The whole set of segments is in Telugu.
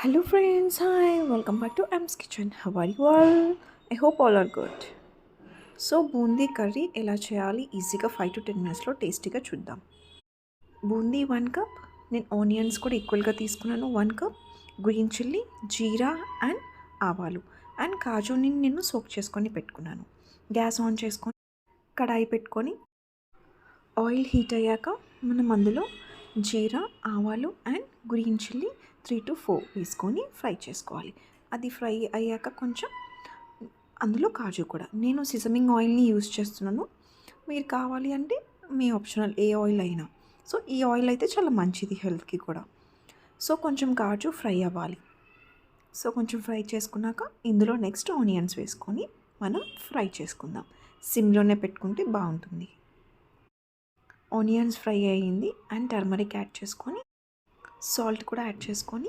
Hello friends, hi, welcome back to M's Kitchen. How are you all? I hope all are good. So boondi curry ఎలా చేయాలి ఈజీగా 5 to 10 మినిట్స్లో టేస్టీగా చూద్దాం. బూందీ 1 కప్, నేను ఆనియన్స్ కూడా ఈక్వల్గా తీసుకున్నాను 1 cup, green chilli, jeera and ఆవాలు అండ్ కాజుని నేను సోక్ చేసుకొని పెట్టుకున్నాను. గ్యాస్ ఆన్ చేసుకొని కడాయి పెట్టుకొని ఆయిల్ హీట్ అయ్యాక మనం అందులో జీరా, ఆవాలు అండ్ గ్రీన్ చిల్లీ 3 to 4 వేసుకొని ఫ్రై చేసుకోవాలి. అది ఫ్రై అయ్యాక కొంచెం అందులో కాజు కూడా, నేను సిజమింగ్ ఆయిల్ని యూజ్ చేస్తున్నాను. మీరు కావాలి అంటే మీ ఆప్షనల్ ఏ ఆయిల్ అయినా. సో ఈ ఆయిల్ అయితే చాలా మంచిది హెల్త్కి కూడా. సో కొంచెం కాజు ఫ్రై అవ్వాలి. సో కొంచెం ఫ్రై చేసుకున్నాక ఇందులో నెక్స్ట్ ఆనియన్స్ వేసుకొని మనం ఫ్రై చేసుకుందాం. సిమ్లోనే పెట్టుకుంటే బాగుంటుంది. ఆనియన్స్ ఫ్రై అయ్యింది అండ్ టర్మరిక్ యాడ్ చేసుకొని సాల్ట్ కూడా యాడ్ చేసుకొని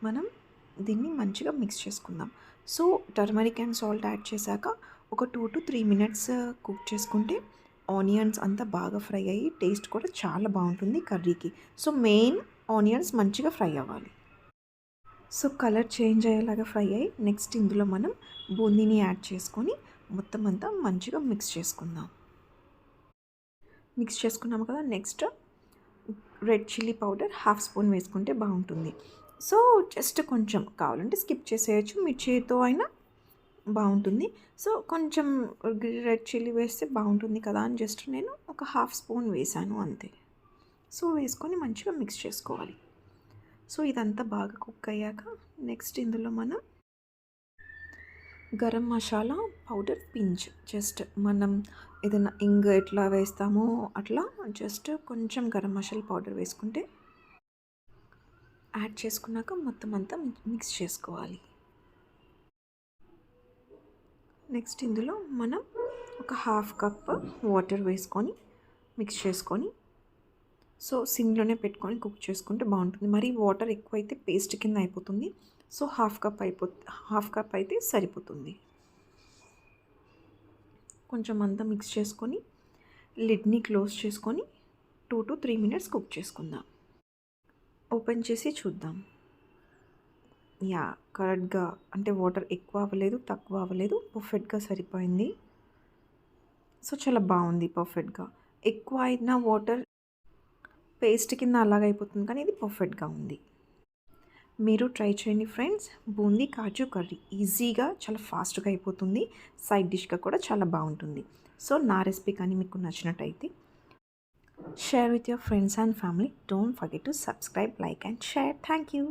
మనం దీన్ని మంచిగా మిక్స్ చేసుకుందాం. So turmeric and salt add చేశాక ఒక 2 to 3 మినిట్స్ కుక్ చేసుకుంటే ఆనియన్స్ అంతా బాగా ఫ్రై అయ్యి టేస్ట్ కూడా చాలా బాగుంటుంది కర్రీకి. సో మెయిన్ ఆనియన్స్ మంచిగా ఫ్రై అవ్వాలి. సో కలర్ చేంజ్ అయ్యేలాగా ఫ్రై అయ్యి నెక్స్ట్ ఇందులో మనం బూందీని యాడ్ చేసుకొని మొత్తం అంతా మంచిగా మిక్స్ చేసుకుందాం. మిక్స్ చేసుకున్నాము కదా, next red chilli powder 1/2 spoon వేసుకుంటే బాగుంటుంది. సో జస్ట్ కొంచెం కావాలంటే స్కిప్ చేసేయచ్చు, మిర్చితో అయినా బాగుంటుంది. సో కొంచెం రెడ్ చిల్లీ వేస్తే బాగుంటుంది కదా అని జస్ట్ నేను ఒక 1/2 స్పూన్ వేసాను అంతే. సో వేసుకొని మంచిగా మిక్స్ చేసుకోవాలి. సో ఇదంతా బాగా కుక్ అయ్యాక నెక్స్ట్ ఇందులో మనం garam masala powder pinch, just మనం ఏదైనా ఇంగ్ ఎట్లా వేస్తామో అట్లా జస్ట్ కొంచెం గరం మసాలా పౌడర్ వేసుకుంటే యాడ్ చేసుకున్నాక మొత్తం అంతా మిక్స్ చేసుకోవాలి. నెక్స్ట్ ఇందులో మనం ఒక 1/2 కప్ వాటర్ వేసుకొని మిక్స్ చేసుకొని సో సిమ్లోనే పెట్టుకొని కుక్ చేసుకుంటే బాగుంటుంది. మరి వాటర్ ఎక్కువైతే పేస్ట్ కింద అయిపోతుంది. సో 1/2 కప్ అయితే సరిపోతుంది. కొంచెం అంతా మిక్స్ చేసుకొని లిడ్ని క్లోజ్ చేసుకొని 2 to 3 మినిట్స్ కుక్ చేసుకుందాం. ఓపెన్ చేసి చూద్దాం. యా, కరెక్ట్గా అంటే వాటర్ ఎక్కువ అవ్వలేదు, తక్కువ అవ్వలేదు, పర్ఫెక్ట్గా సరిపోయింది. సో చాలా బాగుంది పర్ఫెక్ట్గా. ఎక్కువ అయినా వాటర్ పేస్ట్ కింద అలాగైపోతుంది, కానీ ఇది పర్ఫెక్ట్గా ఉంది. మీరు ట్రై చేయండి ఫ్రెండ్స్. బూందీ కాజు కర్రీ ఈజీగా చాలా ఫాస్ట్గా అయిపోతుంది. సైడ్ డిష్గా కూడా చాలా బాగుంటుంది. సో నా రెసిపీ కానీ మీకు నచ్చినట్టయితే share with your friends and family. Don't forget to subscribe, like and share. Thank you.